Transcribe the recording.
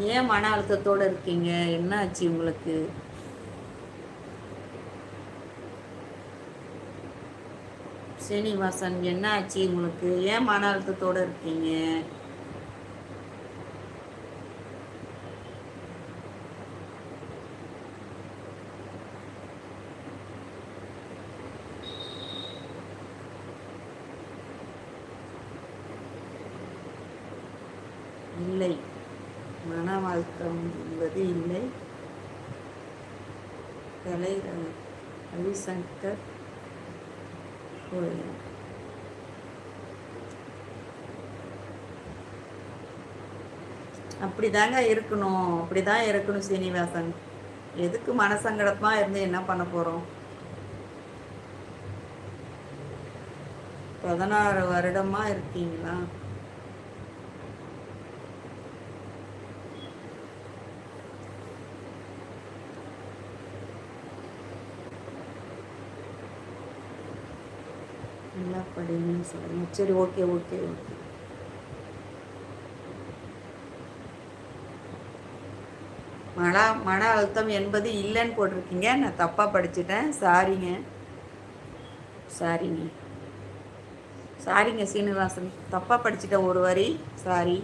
ஏன் மன அழுத்தத்தோடு இருக்கீங்க? என்ன ஆச்சு உங்களுக்கு? சீனிவாசன், என்ன ஆச்சு உங்களுக்கு? ஏன் மன அழுத்தத்தோடு இருக்கீங்க? இல்லை, மன அழுத்தம் என்பது இல்லை. கலை ரவிசங்கர் கோயில். அப்படிதாங்க இருக்கணும், அப்படிதான் இருக்கணும் சீனிவாசன். எதுக்கு மனசங்கடமா இருந்து என்ன பண்ண போறோம்? 16 வருடமா இருக்கீங்களா? நல்லா படிங்கன்னு சொல்லுங்க. சரி, ஓகே ஓகே ஓகே. மன அழுத்தம் என்பது இல்லைன்னு போட்டிருக்கீங்க. நான் தப்பாக படிச்சுட்டேன். சாரிங்க சாரிங்க சாரிங்க சீனிவாசன், தப்பாக படிச்சுட்டேன் ஒரு வரி. சாரி.